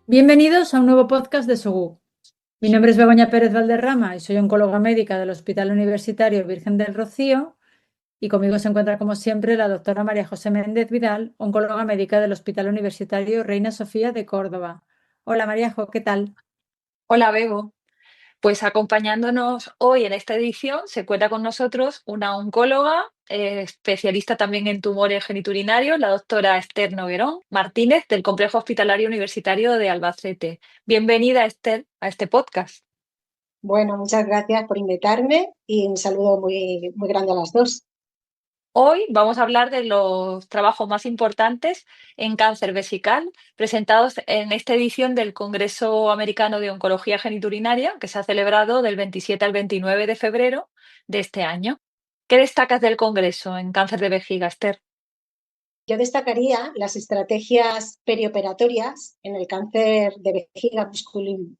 Bienvenidos a un nuevo podcast de Sogú. Mi nombre es Begoña Pérez Valderrama y soy oncóloga médica del Hospital Universitario Virgen del Rocío y conmigo se encuentra como siempre la doctora María José Méndez Vidal, oncóloga médica del Hospital Universitario Reina Sofía de Córdoba. Hola Maríajo, ¿qué tal? Hola, Bego. Pues acompañándonos hoy en esta edición se cuenta con nosotros una oncóloga, especialista también en tumores geniturinarios, la doctora Esther Noguerón Martínez del Complejo Hospitalario Universitario de Albacete. Bienvenida, Esther, a este podcast. Bueno, muchas gracias por invitarme y un saludo muy, muy grande a las dos. Hoy vamos a hablar de los trabajos más importantes en cáncer vesical presentados en esta edición del Congreso Americano de Oncología Geniturinaria, que se ha celebrado del 27 al 29 de febrero de este año. ¿Qué destacas del Congreso en cáncer de vejiga, Esther? Yo destacaría las estrategias perioperatorias en el cáncer de vejiga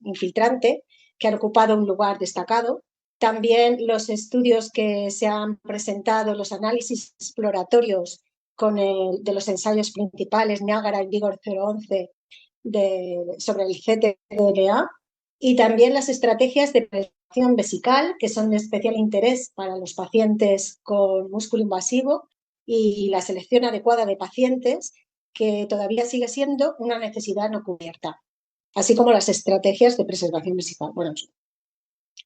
infiltrante, que han ocupado un lugar destacado. También los estudios que se han presentado, los análisis exploratorios de los ensayos principales, Niágara y Vigor 011, sobre el ctDNA, y también las estrategias de prevención vesical, que son de especial interés para los pacientes con músculo invasivo, y la selección adecuada de pacientes, que todavía sigue siendo una necesidad no cubierta, así como las estrategias de preservación vesical. Bueno,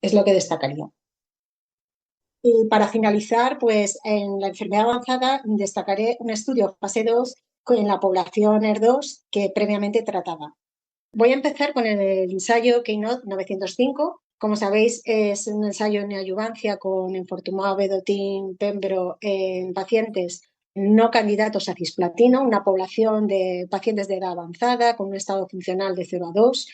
es lo que destacaría. Y para finalizar, pues en la enfermedad avanzada destacaré un estudio fase 2 en la población ER2 que previamente trataba. Voy a empezar con el ensayo Keynote 905. Como sabéis, es un ensayo en neoadjuvancia con enfortumab vedotin pembro en pacientes no candidatos a cisplatino, una población de pacientes de edad avanzada con un estado funcional de 0 a 2.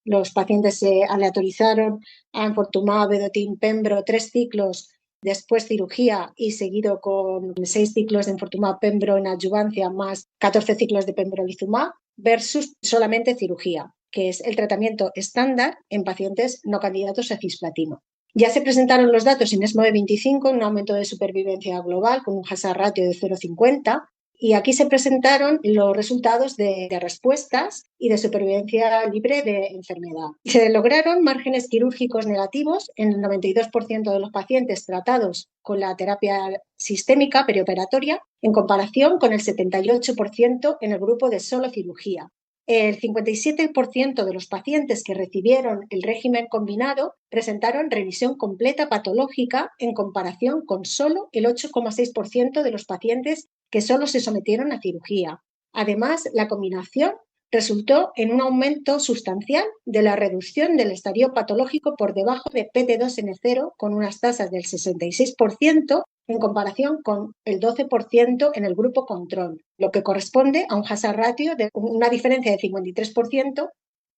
Los pacientes se aleatorizaron a enfortumab vedotin pembro 3 ciclos, después cirugía y seguido con 6 ciclos de enfortumab pembro en adjuvancia más 14 ciclos de pembrolizumab versus solamente cirugía, que es el tratamiento estándar en pacientes no candidatos a cisplatino. Ya se presentaron los datos en ESMO de 25, un aumento de supervivencia global con un hazard ratio de 0,50, y aquí se presentaron los resultados de respuestas y de supervivencia libre de enfermedad. Se lograron márgenes quirúrgicos negativos en el 92% de los pacientes tratados con la terapia sistémica perioperatoria, en comparación con el 78% en el grupo de solo cirugía. El 57% de los pacientes que recibieron el régimen combinado presentaron remisión completa patológica en comparación con solo el 8,6% de los pacientes que solo se sometieron a cirugía. Además, la combinación resultó en un aumento sustancial de la reducción del estadio patológico por debajo de PT2N0 con unas tasas del 66% en comparación con el 12% en el grupo control, lo que corresponde a un hazard ratio de una diferencia de 53%.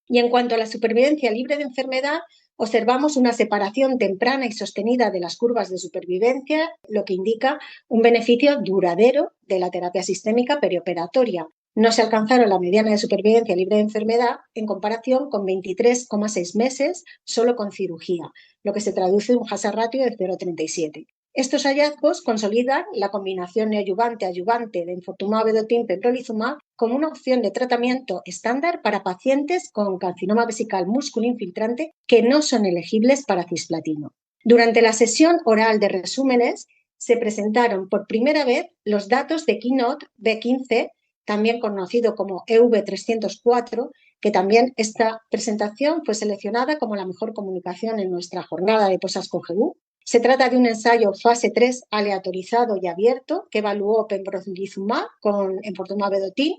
Y en cuanto a la supervivencia libre de enfermedad, observamos una separación temprana y sostenida de las curvas de supervivencia, lo que indica un beneficio duradero de la terapia sistémica perioperatoria. No se alcanzaron la mediana de supervivencia libre de enfermedad en comparación con 23,6 meses solo con cirugía, lo que se traduce en un hazard ratio de 0,37. Estos hallazgos consolidan la combinación neoadyuvante-adyuvante de enfortumab vedotin pembrolizumab como una opción de tratamiento estándar para pacientes con carcinoma vesical músculo infiltrante que no son elegibles para cisplatino. Durante la sesión oral de resúmenes se presentaron por primera vez los datos de Keynote B15, también conocido como EV304, que también esta presentación fue seleccionada como la mejor comunicación en nuestra jornada de posas con GU. Se trata de un ensayo fase 3 aleatorizado y abierto que evaluó pembrolizumab con enfortumab vedotin,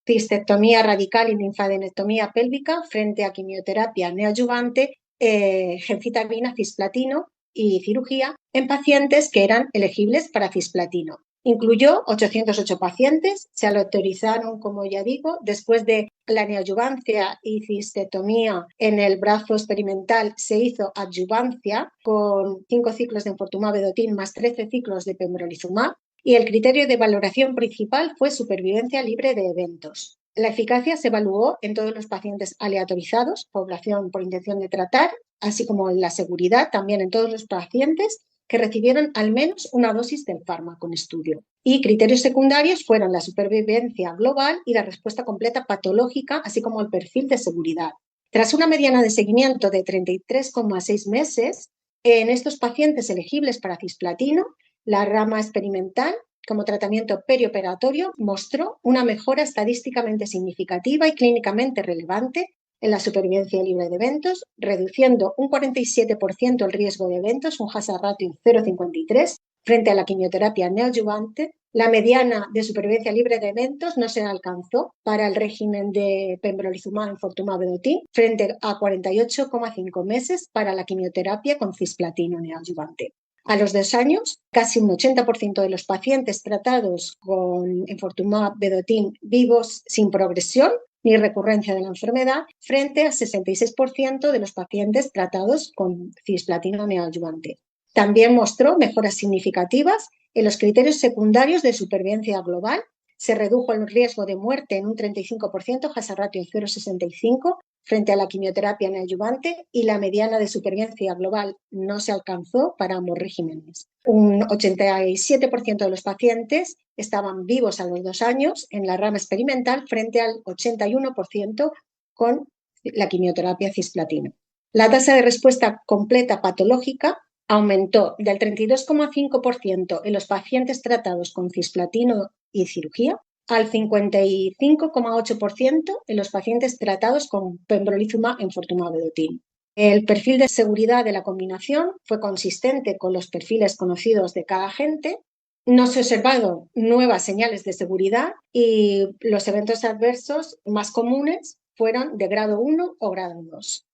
cistectomía radical y linfadenectomía pélvica frente a quimioterapia neoadyuvante, gemcitabina, cisplatino y cirugía en pacientes que eran elegibles para cisplatino. Incluyó 808 pacientes, se autorizaron, como ya digo, después de la neoadyuvancia y cistectomía en el brazo experimental se hizo adyuvancia con 5 ciclos de enfortumab vedotin más 13 ciclos de pembrolizumab, y el criterio de valoración principal fue supervivencia libre de eventos. La eficacia se evaluó en todos los pacientes aleatorizados, población por intención de tratar, así como en la seguridad también en todos los pacientes que recibieron al menos una dosis del fármaco en estudio. Y criterios secundarios fueron la supervivencia global y la respuesta completa patológica, así como el perfil de seguridad. Tras una mediana de seguimiento de 33,6 meses, en estos pacientes elegibles para cisplatino, la rama experimental como tratamiento perioperatorio mostró una mejora estadísticamente significativa y clínicamente relevante en la supervivencia libre de eventos, reduciendo un 47% el riesgo de eventos, un hazard ratio 0,53, frente a la quimioterapia neoadyuvante. La mediana de supervivencia libre de eventos no se alcanzó para el régimen de pembrolizumab enfortumab vedotin, frente a 48,5 meses para la quimioterapia con cisplatino neoadyuvante. A los 2 años, casi un 80% de los pacientes tratados con enfortumab vedotin vivos sin progresión ni recurrencia de la enfermedad, frente al 66% de los pacientes tratados con cisplatino neoadyuvante. También mostró mejoras significativas en los criterios secundarios de supervivencia global. Se redujo el riesgo de muerte en un 35%, hazard ratio 0,65, frente a la quimioterapia neoadyuvante, y la mediana de supervivencia global no se alcanzó para ambos regímenes. Un 87% de los pacientes estaban vivos a los 2 años en la rama experimental, frente al 81% con la quimioterapia cisplatino. La tasa de respuesta completa patológica aumentó del 32,5% en los pacientes tratados con cisplatino y cirugía al 55,8% en los pacientes tratados con pembrolizumab enfortumab vedotin. El perfil de seguridad de la combinación fue consistente con los perfiles conocidos de cada agente. No se observaron nuevas señales de seguridad y los eventos adversos más comunes fueron de grado 1 o grado 2.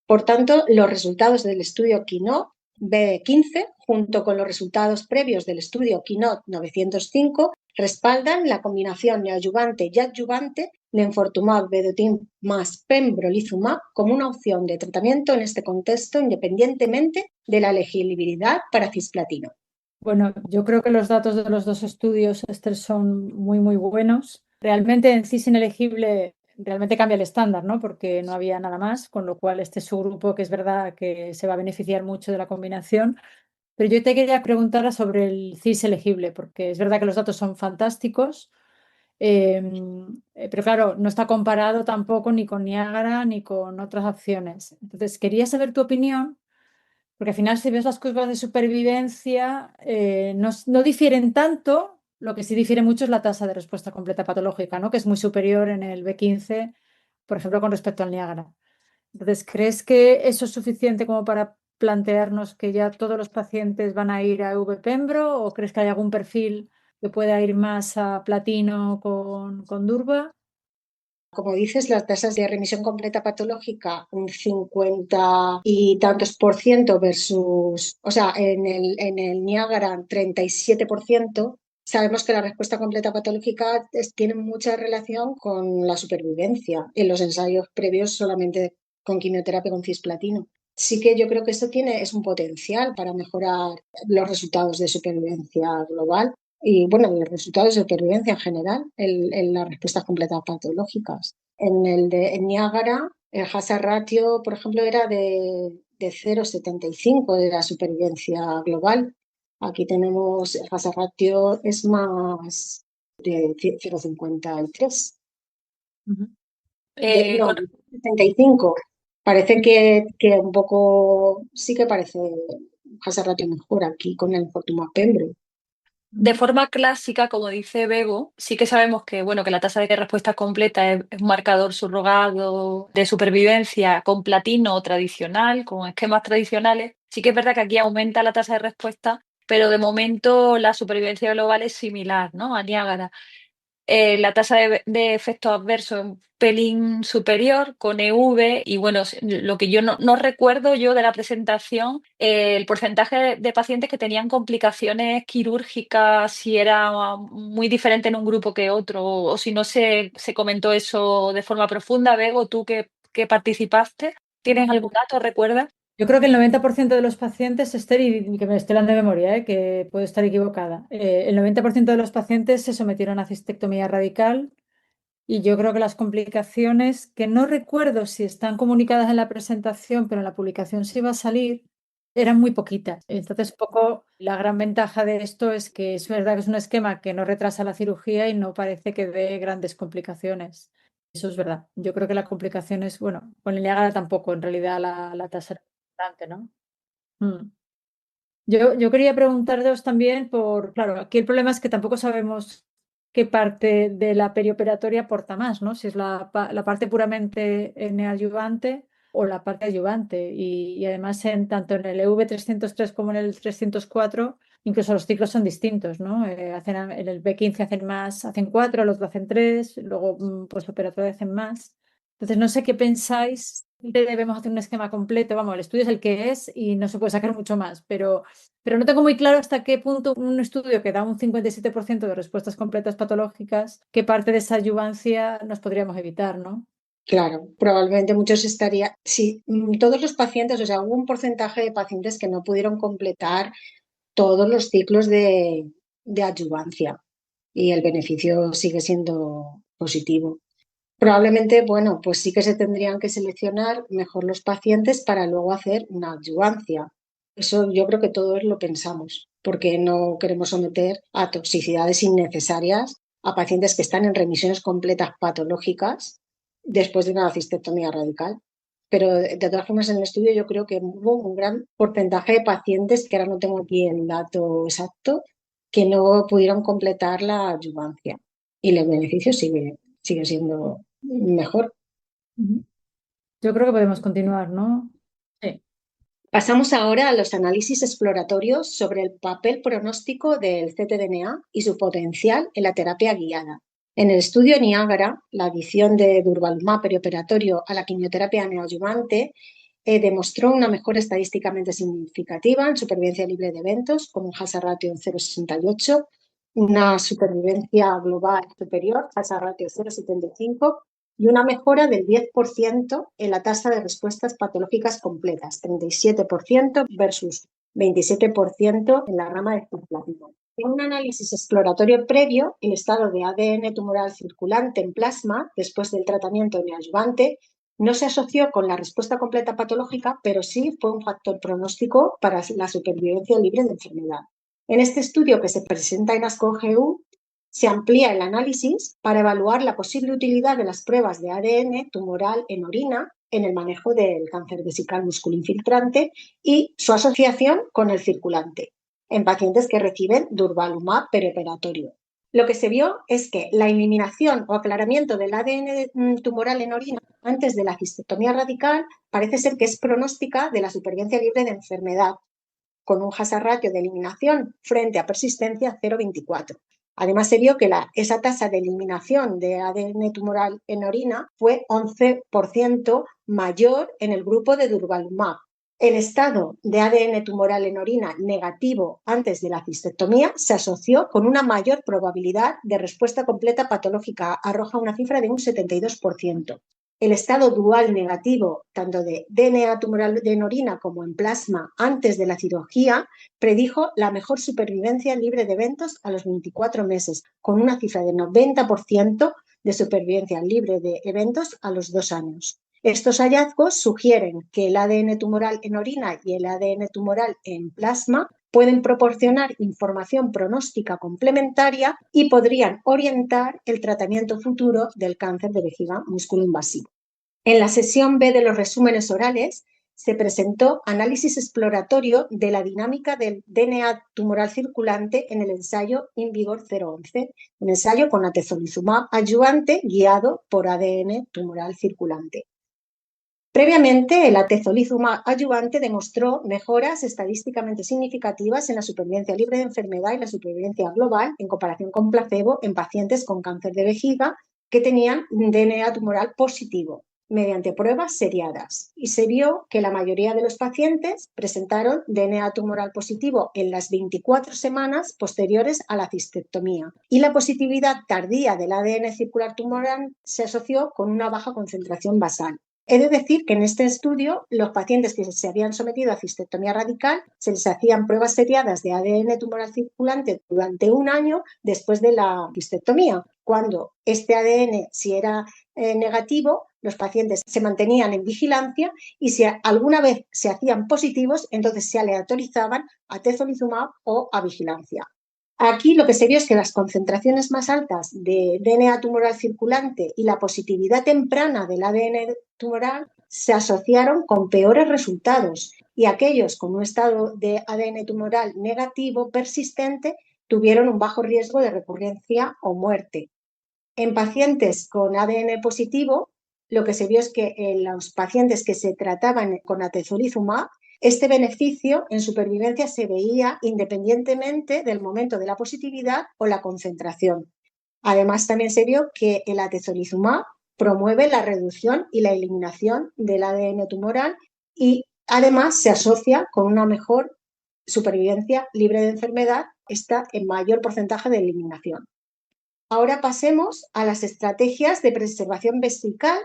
Por tanto, los resultados del estudio KEYNOTE B15, junto con los resultados previos del estudio KEYNOTE 905, respaldan la combinación neoadyuvante y adyuvante de enfortumab vedotin más pembrolizumab como una opción de tratamiento en este contexto, independientemente de la elegibilidad para cisplatino. Bueno, yo creo que los datos de los dos estudios, Esther, son muy, muy buenos. Realmente en CIS inelegible realmente cambia el estándar, ¿no? Porque no había nada más, con lo cual este subgrupo, que es verdad que se va a beneficiar mucho de la combinación. Pero yo te quería preguntar sobre el CIS elegible, porque es verdad que los datos son fantásticos, pero claro, no está comparado tampoco ni con Niágara ni con otras opciones. Entonces, quería saber tu opinión. Porque al final, si ves las curvas de supervivencia, no difieren tanto. Lo que sí difiere mucho es la tasa de respuesta completa patológica, ¿no? Que es muy superior en el B15, por ejemplo, con respecto al Niágara. Entonces, ¿crees que eso es suficiente como para plantearnos que ya todos los pacientes van a ir a V-Pembro, o crees que hay algún perfil que pueda ir más a platino con Durva? Como dices, las tasas de remisión completa patológica, un 50 y tantos por ciento versus, o sea, en el Niágara 37%. Sabemos que la respuesta completa patológica tiene mucha relación con la supervivencia en los ensayos previos solamente con quimioterapia con cisplatino. Sí que yo creo que esto es un potencial para mejorar los resultados de supervivencia global y, bueno, los resultados de supervivencia en general en las respuestas completas patológicas. En Niágara, el hazard ratio, por ejemplo, era de 0,75 de la supervivencia global. Aquí tenemos el hazard ratio es más de 0,53. Ujú. No, 75. Parece que un poco, sí que parece hazard ratio mejor aquí con el enfortumab pembro. De forma clásica, como dice Bego, sí que sabemos que, bueno, que la tasa de respuesta completa es un marcador subrogado de supervivencia con platino tradicional, con esquemas tradicionales. Sí que es verdad que aquí aumenta la tasa de respuesta, pero de momento la supervivencia global es similar, ¿no? A Niágara. La tasa de efectos adversos es un pelín superior con EV y bueno, lo que yo no recuerdo yo de la presentación, el porcentaje de pacientes que tenían complicaciones quirúrgicas, si era muy diferente en un grupo que otro o si no se comentó eso de forma profunda. Bego, tú que participaste, ¿tienes algún dato, recuerdas? Yo creo que el 90% de los pacientes, Esther, y que me estoy hablando de memoria, que puedo estar equivocada, el 90% de los pacientes se sometieron a cistectomía radical, y yo creo que las complicaciones, que no recuerdo si están comunicadas en la presentación, pero en la publicación sí va a salir, eran muy poquitas. Entonces, poco la gran ventaja de esto es que es verdad que es un esquema que no retrasa la cirugía y no parece que dé grandes complicaciones. Eso es verdad. Yo creo que la complicación es, bueno, con el Niágara tampoco, en realidad la tasa era importante, ¿no? Mm. Yo quería preguntaros también claro, aquí el problema es que tampoco sabemos qué parte de la perioperatoria aporta más, ¿no? Si es la parte puramente neoadyuvante o la parte adyuvante. Y además, tanto en el EV303 como en el 304, incluso los ciclos son distintos, ¿no? En el B15 hacen 4, el otro hacen 3, luego postoperatorio hacen más. Entonces, no sé qué pensáis. Debemos hacer un esquema completo. Vamos, el estudio es el que es y no se puede sacar mucho más, pero no tengo muy claro hasta qué punto un estudio que da un 57% de respuestas completas patológicas, qué parte de esa adyuvancia nos podríamos evitar, ¿no? Claro, probablemente muchos estarían, si todos los pacientes, o sea, hubo un porcentaje de pacientes que no pudieron completar todos los ciclos de adyuvancia y el beneficio sigue siendo positivo. Probablemente, bueno, pues sí que se tendrían que seleccionar mejor los pacientes para luego hacer una adyuvancia. Eso yo creo que todos lo pensamos, porque no queremos someter a toxicidades innecesarias a pacientes que están en remisiones completas patológicas después de una cistectomía radical. Pero de todas formas, en el estudio yo creo que hubo un gran porcentaje de pacientes, que ahora no tengo aquí el dato exacto, que no pudieron completar la adyuvancia. Y el beneficio sigue siendo mejor. Ujú. Yo creo que podemos continuar, ¿no? Sí. Pasamos ahora a los análisis exploratorios sobre el papel pronóstico del ctDNA y su potencial en la terapia guiada. En el estudio Niágara, la adición de durvalumab perioperatorio a la quimioterapia neoadyuvante demostró una mejora estadísticamente significativa en supervivencia libre de eventos, con un hazard ratio en 0,68, una supervivencia global superior, hazard ratio 0,75, y una mejora del 10% en la tasa de respuestas patológicas completas, 37% versus 27% en la rama de cisplatina. En un análisis exploratorio previo, el estado de ADN tumoral circulante en plasma después del tratamiento neoadyuvante no se asoció con la respuesta completa patológica, pero sí fue un factor pronóstico para la supervivencia libre de enfermedad. En este estudio que se presenta en ASCO-GU, se amplía el análisis para evaluar la posible utilidad de las pruebas de ADN tumoral en orina en el manejo del cáncer vesical musculoinfiltrante y su asociación con el circulante en pacientes que reciben durvalumab perioperatorio. Lo que se vio es que la eliminación o aclaramiento del ADN tumoral en orina antes de la cistectomía radical parece ser que es pronóstica de la supervivencia libre de enfermedad, con un hazard ratio de eliminación frente a persistencia 0,24. Además, se vio que esa tasa de eliminación de ADN tumoral en orina fue 11% mayor en el grupo de durvalumab. El estado de ADN tumoral en orina negativo antes de la cistectomía se asoció con una mayor probabilidad de respuesta completa patológica, arroja una cifra de un 72%. El estado dual negativo, tanto de DNA tumoral en orina como en plasma antes de la cirugía, predijo la mejor supervivencia libre de eventos a los 24 meses, con una cifra de 90% de supervivencia libre de eventos a los 2 años. Estos hallazgos sugieren que el ADN tumoral en orina y el ADN tumoral en plasma pueden proporcionar información pronóstica complementaria y podrían orientar el tratamiento futuro del cáncer de vejiga musculoinvasivo. En la sesión B de los resúmenes orales se presentó análisis exploratorio de la dinámica del DNA tumoral circulante en el ensayo InVigor 011, un ensayo con atezolizumab adyuvante guiado por ADN tumoral circulante. Previamente, el atezolizumab adyuvante demostró mejoras estadísticamente significativas en la supervivencia libre de enfermedad y la supervivencia global en comparación con placebo en pacientes con cáncer de vejiga que tenían un DNA tumoral positivo mediante pruebas seriadas. Y se vio que la mayoría de los pacientes presentaron DNA tumoral positivo en las 24 semanas posteriores a la cistectomía. Y la positividad tardía del ADN circular tumoral se asoció con una baja concentración basal. He de decir que en este estudio los pacientes que se habían sometido a cistectomía radical se les hacían pruebas seriadas de ADN tumoral circulante durante un año después de la cistectomía. Cuando este ADN, si era negativo, los pacientes se mantenían en vigilancia y si alguna vez se hacían positivos, entonces se aleatorizaban a atezolizumab o a vigilancia. Aquí lo que se vio es que las concentraciones más altas de DNA tumoral circulante y la positividad temprana del ADN tumoral se asociaron con peores resultados y aquellos con un estado de ADN tumoral negativo persistente tuvieron un bajo riesgo de recurrencia o muerte. En pacientes con ADN positivo, lo que se vio es que en los pacientes que se trataban con atezolizumab, este beneficio en supervivencia se veía independientemente del momento de la positividad o la concentración. Además, también se vio que el atezolizumab promueve la reducción y la eliminación del ADN tumoral y además se asocia con una mejor supervivencia libre de enfermedad, está en mayor porcentaje de eliminación. Ahora pasemos a las estrategias de preservación vesical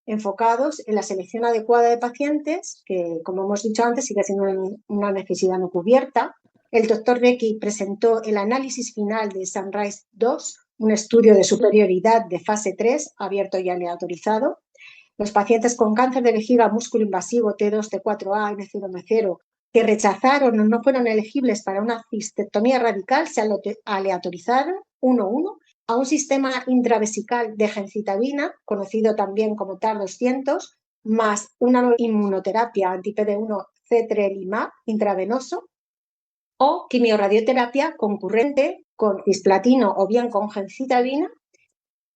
enfocados en la selección adecuada de pacientes, que, como hemos dicho antes, sigue siendo una necesidad no cubierta. El doctor Becky presentó el análisis final de SunRISe-2, un estudio de superioridad de fase 3, abierto y aleatorizado. Los pacientes con cáncer de vejiga músculo invasivo T2, T4A, M0, M0, que rechazaron o no fueron elegibles para una cistectomía radical, se aleatorizaron 1-1 a un sistema intravesical de gencitabina, conocido también como TAR-200, más una inmunoterapia anti-PD1 cetrelumab intravenoso o quimiorradioterapia concurrente con cisplatino o bien con gencitabina,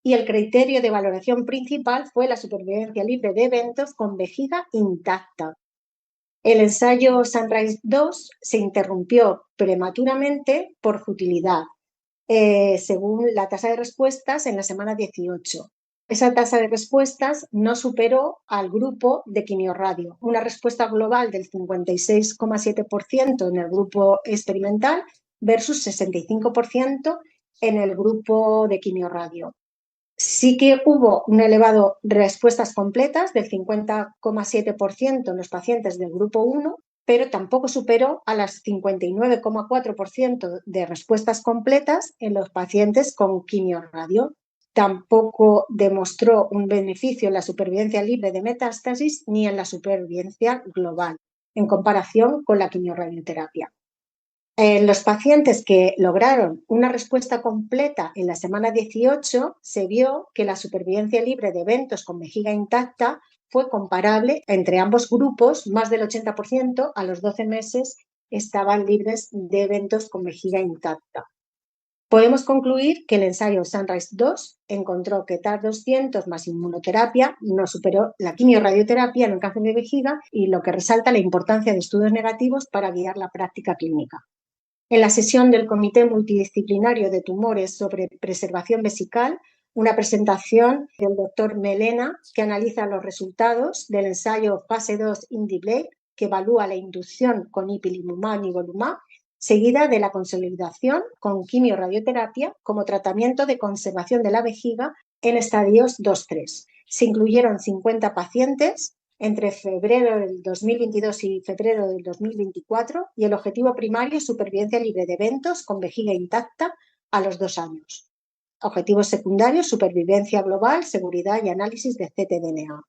y el criterio de valoración principal fue la supervivencia libre de eventos con vejiga intacta. El ensayo SunRISe-2 se interrumpió prematuramente por futilidad, según la tasa de respuestas en la semana 18. Esa tasa de respuestas no superó al grupo de quimiorradio, una respuesta global del 56,7% en el grupo experimental versus 65% en el grupo de quimiorradio. Sí que hubo un elevado respuestas completas del 50,7% en los pacientes del grupo 1, pero tampoco superó a las 59,4% de respuestas completas en los pacientes con quimiorradio. Tampoco demostró un beneficio en la supervivencia libre de metástasis ni en la supervivencia global, en comparación con la quimiorradioterapia. En los pacientes que lograron una respuesta completa en la semana 18, se vio que la supervivencia libre de eventos con vejiga intacta fue comparable entre ambos grupos, más del 80% a los 12 meses estaban libres de eventos con vejiga intacta. Podemos concluir que el ensayo SunRISe-2 encontró que TAR-200 más inmunoterapia no superó la quimiorradioterapia en el cáncer de vejiga, y lo que resalta la importancia de estudios negativos para guiar la práctica clínica. En la sesión del Comité Multidisciplinario de Tumores sobre Preservación Vesical, una presentación del doctor Melena que analiza los resultados del ensayo fase 2 INDIBLADE, que evalúa la inducción con ipilimumab y nivolumab, seguida de la consolidación con quimiorradioterapia como tratamiento de conservación de la vejiga en estadios 2-3. Se incluyeron 50 pacientes entre febrero del 2022 y febrero del 2024, y el objetivo primario es supervivencia libre de eventos con vejiga intacta a los 2 años. Objetivos secundarios: supervivencia global, seguridad y análisis de ctDNA.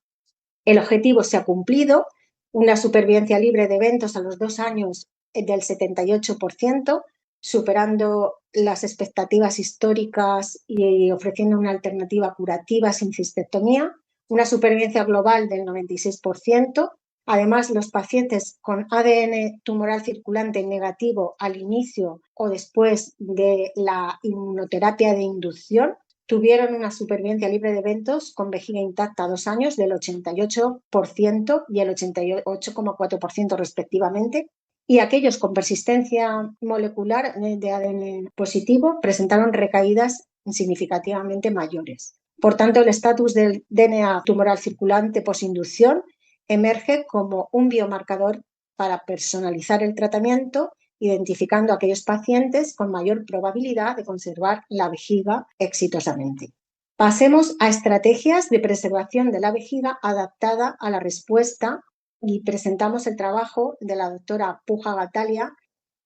El objetivo se ha cumplido, una supervivencia libre de eventos a los 2 años del 78%, superando las expectativas históricas y ofreciendo una alternativa curativa sin cistectomía. Una supervivencia global del 96%. Además, los pacientes con ADN tumoral circulante negativo al inicio o después de la inmunoterapia de inducción tuvieron una supervivencia libre de eventos con vejiga intacta a 2 años del 88% y el 88,4% respectivamente. Y aquellos con persistencia molecular de ADN positivo presentaron recaídas significativamente mayores. Por tanto, el estatus del DNA tumoral circulante posinducción emerge como un biomarcador para personalizar el tratamiento, identificando a aquellos pacientes con mayor probabilidad de conservar la vejiga exitosamente. Pasemos a estrategias de preservación de la vejiga adaptada a la respuesta y presentamos el trabajo de la doctora Puja Gatalia.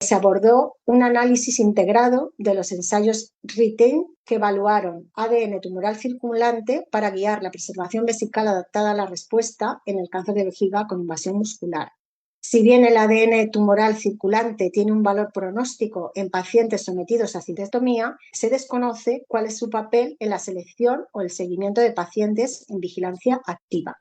Se abordó un análisis integrado de los ensayos RETAIN que evaluaron ADN tumoral circulante para guiar la preservación vesical adaptada a la respuesta en el cáncer de vejiga con invasión muscular. Si bien el ADN tumoral circulante tiene un valor pronóstico en pacientes sometidos a cistectomía, se desconoce cuál es su papel en la selección o el seguimiento de pacientes en vigilancia activa.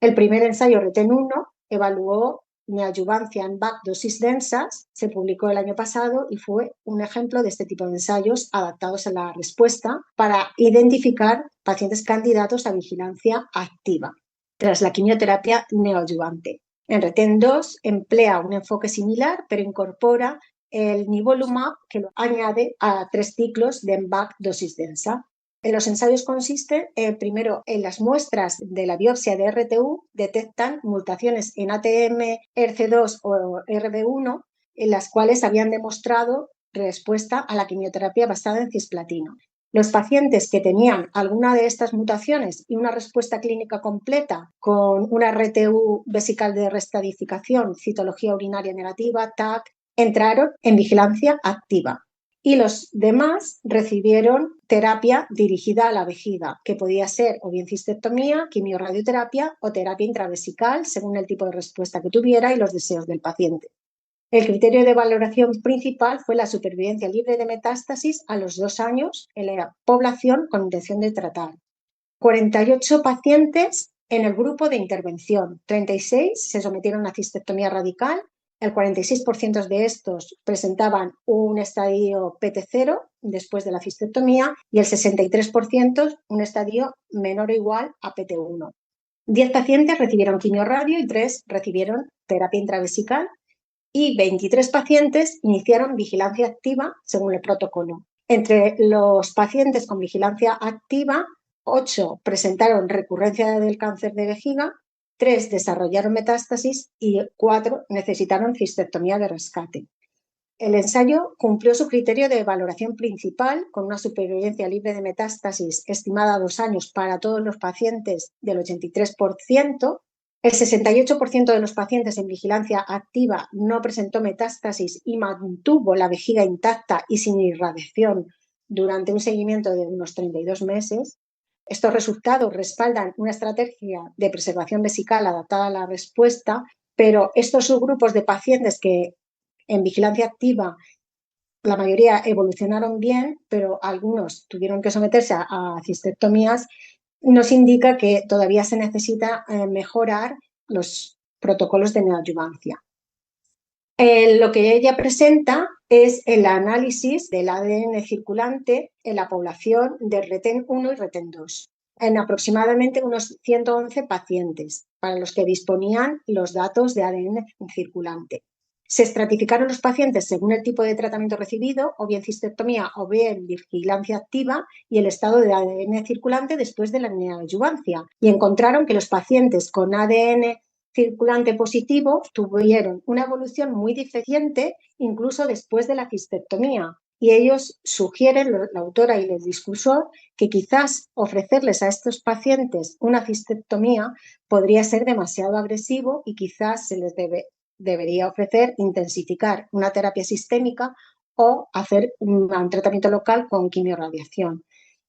El primer ensayo RETEN-1 evaluó neoadjuvancia en BAC dosis densas, se publicó el año pasado y fue un ejemplo de este tipo de ensayos adaptados a la respuesta para identificar pacientes candidatos a vigilancia activa tras la quimioterapia neoadjuvante. En RETEN-2 emplea un enfoque similar, pero incorpora el nivolumab que lo añade a 3 ciclos de MVAC dosis densa. En los ensayos consisten, primero, en las muestras de la biopsia de RTU detectan mutaciones en ATM, ERC2 o RB1, en las cuales habían demostrado respuesta a la quimioterapia basada en cisplatino. Los pacientes que tenían alguna de estas mutaciones y una respuesta clínica completa con una RTU vesical de restadificación, citología urinaria negativa, TAC, entraron en vigilancia activa. Y los demás recibieron terapia dirigida a la vejiga, que podía ser o bien cistectomía, quimiorradioterapia o terapia intravesical, según el tipo de respuesta que tuviera y los deseos del paciente. El criterio de valoración principal fue la supervivencia libre de metástasis a los 2 años en la población con intención de tratar. 48 pacientes en el grupo de intervención, 36 se sometieron a cistectomía radical, el 46% de estos presentaban un estadio PT0 después de la cistectomía y el 63% un estadio menor o igual a PT1. 10 pacientes recibieron quimiorradio y 3 recibieron terapia intravesical y 23 pacientes iniciaron vigilancia activa según el protocolo. Entre los pacientes con vigilancia activa, 8 presentaron recurrencia del cáncer de vejiga, 3 desarrollaron metástasis y 4 necesitaron cistectomía de rescate. El ensayo cumplió su criterio de valoración principal con una supervivencia libre de metástasis estimada a 2 años para todos los pacientes del 83%. El 68% de los pacientes en vigilancia activa no presentó metástasis y mantuvo la vejiga intacta y sin irradiación durante un seguimiento de unos 32 meses. Estos resultados respaldan una estrategia de preservación vesical adaptada a la respuesta, pero estos subgrupos de pacientes que en vigilancia activa la mayoría evolucionaron bien, pero algunos tuvieron que someterse a cistectomías, nos indica que todavía se necesita mejorar los protocolos de neoadjuvancia. Lo que ella presenta es el análisis del ADN circulante en la población de RETEN-1 y RETEN-2 en aproximadamente unos 111 pacientes para los que disponían los datos de ADN circulante. Se estratificaron los pacientes según el tipo de tratamiento recibido, o bien cistectomía o bien vigilancia activa, y el estado de ADN circulante después de la neoadjuvancia. Y encontraron que los pacientes con ADN circulante positivo tuvieron una evolución muy deficiente incluso después de la cistectomía. Y ellos sugieren, la autora y el discursor, que quizás ofrecerles a estos pacientes una cistectomía podría ser demasiado agresivo y quizás se les debería ofrecer intensificar una terapia sistémica o hacer un tratamiento local con quimiorradiación,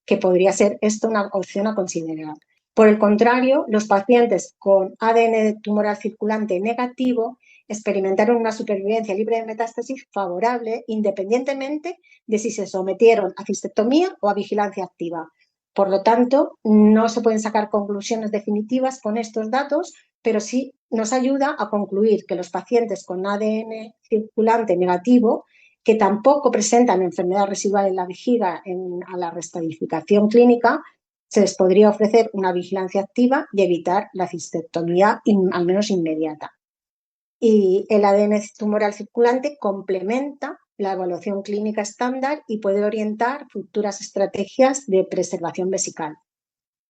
que podría ser esto una opción a considerar. Por el contrario, los pacientes con ADN tumoral circulante negativo experimentaron una supervivencia libre de metástasis favorable independientemente de si se sometieron a cistectomía o a vigilancia activa. Por lo tanto, no se pueden sacar conclusiones definitivas con estos datos, pero sí nos ayuda a concluir que los pacientes con ADN circulante negativo, que tampoco presentan enfermedad residual en la vejiga a la restadificación clínica, se les podría ofrecer una vigilancia activa y evitar la cistectomía al menos inmediata. Y el ADN tumoral circulante complementa la evaluación clínica estándar y puede orientar futuras estrategias de preservación vesical.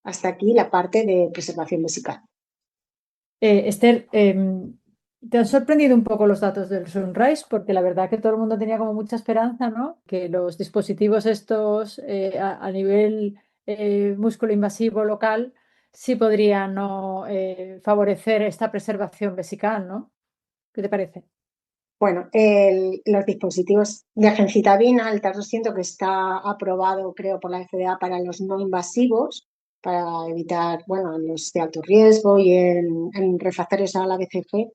Hasta aquí la parte de preservación vesical. Esther, ¿te han sorprendido un poco los datos del Sunrise? Porque la verdad que todo el mundo tenía como mucha esperanza, ¿no? Que los dispositivos estos a nivel músculo invasivo local, sí podría no favorecer esta preservación vesical, ¿no? ¿Qué te parece? Bueno, los dispositivos de gencitabina, el TAR 200, que está aprobado, creo, por la FDA para los no invasivos, para evitar, bueno, los de alto riesgo y en refractarios a la BCG.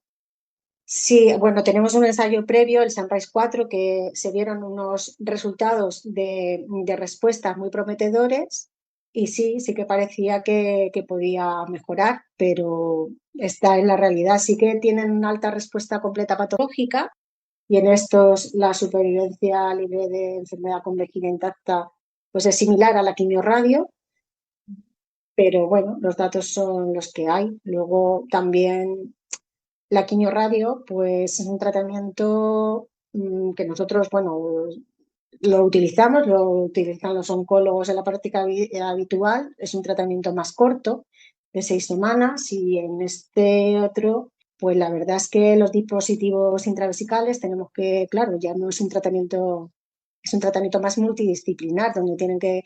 Sí, bueno, tenemos un ensayo previo, el Sunrise 4, que se vieron unos resultados de respuestas muy prometedores y sí que parecía que podía mejorar, pero está en la realidad. Sí que tienen una alta respuesta completa patológica y en estos la supervivencia libre de enfermedad con vejiga intacta pues es similar a la quimiorradio, pero bueno, los datos son los que hay. Luego también la quimiorradio, pues es un tratamiento que nosotros, bueno, lo utilizan los oncólogos en la práctica habitual. Es un tratamiento más corto, de 6 semanas, y en este otro, pues la verdad es que los dispositivos intravesicales tenemos que, claro, ya no es un tratamiento, es un tratamiento más multidisciplinar, donde tienen que,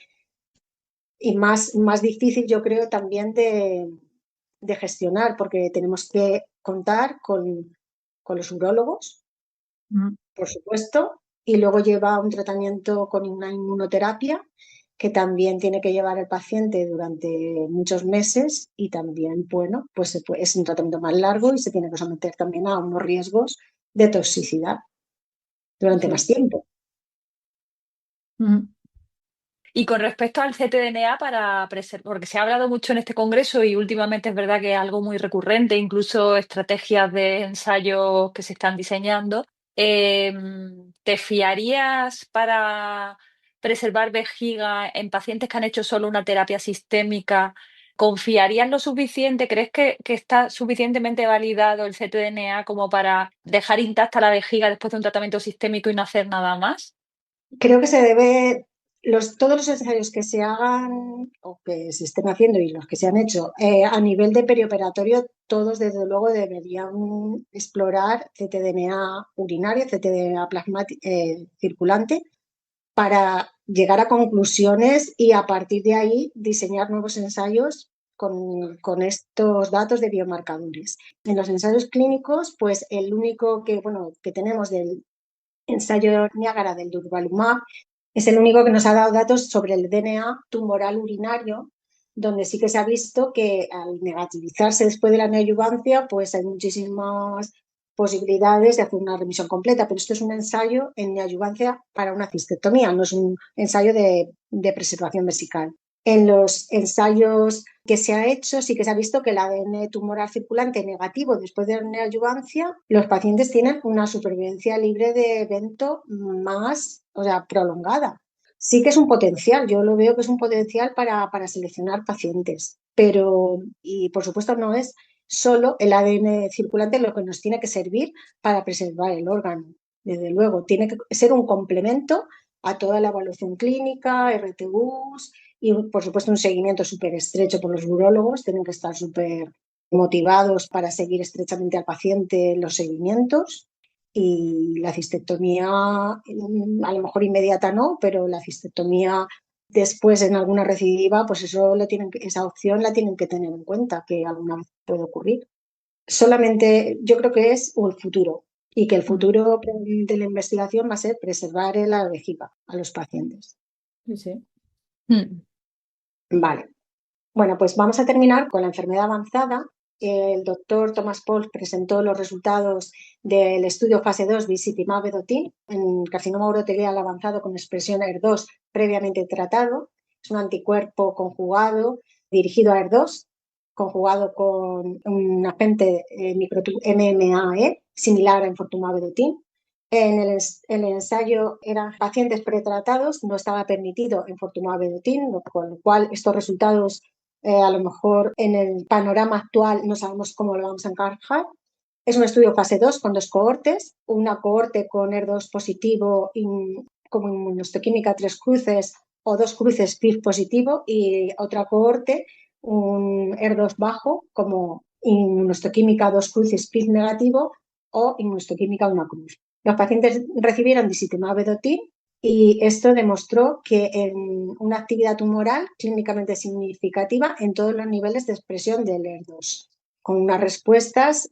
y más difícil, yo creo, también de gestionar, porque tenemos que contar con los urólogos, Mm. por supuesto, y luego lleva un tratamiento con una inmunoterapia que también tiene que llevar el paciente durante muchos meses y también, bueno, pues es un tratamiento más largo y se tiene que someter también a unos riesgos de toxicidad durante Sí. más tiempo. Mm. Y con respecto al ctDNA para preservar, porque se ha hablado mucho en este congreso y últimamente es verdad que es algo muy recurrente, incluso estrategias de ensayos que se están diseñando. ¿Te fiarías para preservar vejiga en pacientes que han hecho solo una terapia sistémica? ¿Confiarías lo suficiente? ¿Crees que está suficientemente validado el ctDNA como para dejar intacta la vejiga después de un tratamiento sistémico y no hacer nada más? Creo que se debe, todos los ensayos que se hagan o que se estén haciendo y los que se han hecho a nivel de perioperatorio, todos desde luego deberían explorar ctDNA urinario, ctDNA circulante, para llegar a conclusiones y a partir de ahí diseñar nuevos ensayos con estos datos de biomarcadores. En los ensayos clínicos, pues el único que, bueno, que tenemos del ensayo Niágara del durvalumab es el único que nos ha dado datos sobre el DNA tumoral urinario, donde sí que se ha visto que al negativizarse después de la neoadyuvancia, pues hay muchísimas posibilidades de hacer una remisión completa, pero esto es un ensayo en neoadyuvancia para una cistectomía, no es un ensayo de preservación vesical. En los ensayos que se ha hecho, sí que se ha visto que el ADN tumoral circulante negativo después de la neoadyuvancia, los pacientes tienen una supervivencia libre de evento más, o sea, prolongada. Sí que es un potencial, yo lo veo que es un potencial para seleccionar pacientes, pero, y por supuesto no es solo el ADN circulante lo que nos tiene que servir para preservar el órgano. Desde luego, tiene que ser un complemento a toda la evaluación clínica, RTUs, y por supuesto un seguimiento súper estrecho por los urólogos, tienen que estar súper motivados para seguir estrechamente al paciente en los seguimientos. Y la cistectomía, a lo mejor inmediata no, pero la cistectomía después en alguna recidiva, pues esa opción la tienen que tener en cuenta, que alguna vez puede ocurrir. Solamente yo creo que es el futuro y que el futuro de la investigación va a ser preservar la vejiga a los pacientes. Sí, sí. Vale. Bueno, pues vamos a terminar con la enfermedad avanzada. El doctor Thomas Paul presentó los resultados del estudio fase 2 de Isitimab vedotin en carcinoma uroterial avanzado con expresión ER2 previamente tratado. Es un anticuerpo conjugado dirigido a ER2, conjugado con un agente MMAE similar a enfortumab vedotin. En el ensayo eran pacientes pretratados, no estaba permitido enfortumab vedotin, con lo cual estos resultados a lo mejor en el panorama actual no sabemos cómo lo vamos a encajar. Es un estudio fase 2 con 2 cohortes, una cohorte con ER2 positivo como inmunohistoquímica 3 cruces o 2 cruces PIF positivo y otra cohorte un ER2 bajo como inmunohistoquímica 2 cruces PIF negativo o inmunohistoquímica 1 cruz. Los pacientes recibieron disitamab vedotin Y esto demostró que en una actividad tumoral clínicamente significativa en todos los niveles de expresión del ER2, con unas respuestas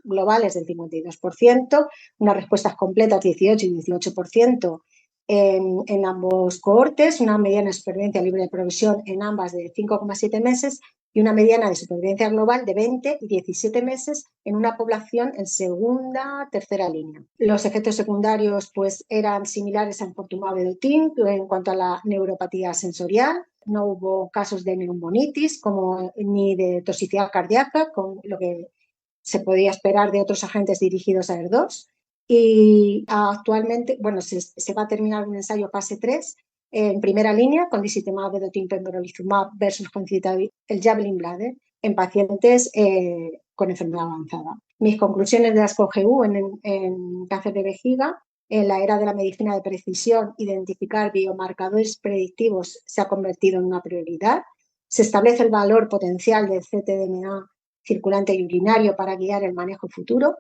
globales del 52%, unas respuestas completas 18 y 18% en ambos cohortes, una mediana de supervivencia libre de progresión en ambas de 5,7 meses y una mediana de supervivencia global de 20 y 17 meses en una población en segunda, tercera línea. Los efectos secundarios pues, eran similares a enfortumab vedotin en cuanto a la neuropatía sensorial. No hubo casos de neumonitis ni de toxicidad cardíaca, con lo que se podía esperar de otros agentes dirigidos a ER2. Y actualmente, bueno, se va a terminar un ensayo fase 3 en primera línea con lisitumab vedotin pembrolizumab versus el Javelin Bladder en pacientes con enfermedad avanzada. Mis conclusiones de ASCO-GU en cáncer de vejiga: en la era de la medicina de precisión, identificar biomarcadores predictivos se ha convertido en una prioridad. Se establece el valor potencial del ctDNA circulante y urinario para guiar el manejo futuro,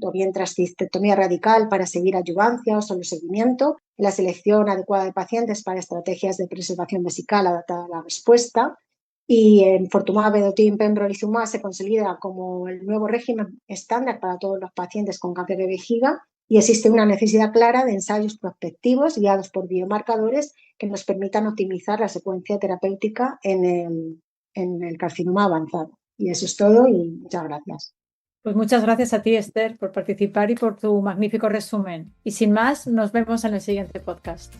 o bien transcistectomía radical para seguir adjuvancia o solo seguimiento, la selección adecuada de pacientes para estrategias de preservación vesical adaptada a la respuesta. Y en enfortumab vedotin pembrolizumab se consolida como el nuevo régimen estándar para todos los pacientes con cáncer de vejiga, y existe una necesidad clara de ensayos prospectivos guiados por biomarcadores que nos permitan optimizar la secuencia terapéutica en el carcinoma avanzado. Y eso es todo y muchas gracias. Pues muchas gracias a ti, Esther, por participar y por tu magnífico resumen. Y sin más, nos vemos en el siguiente podcast.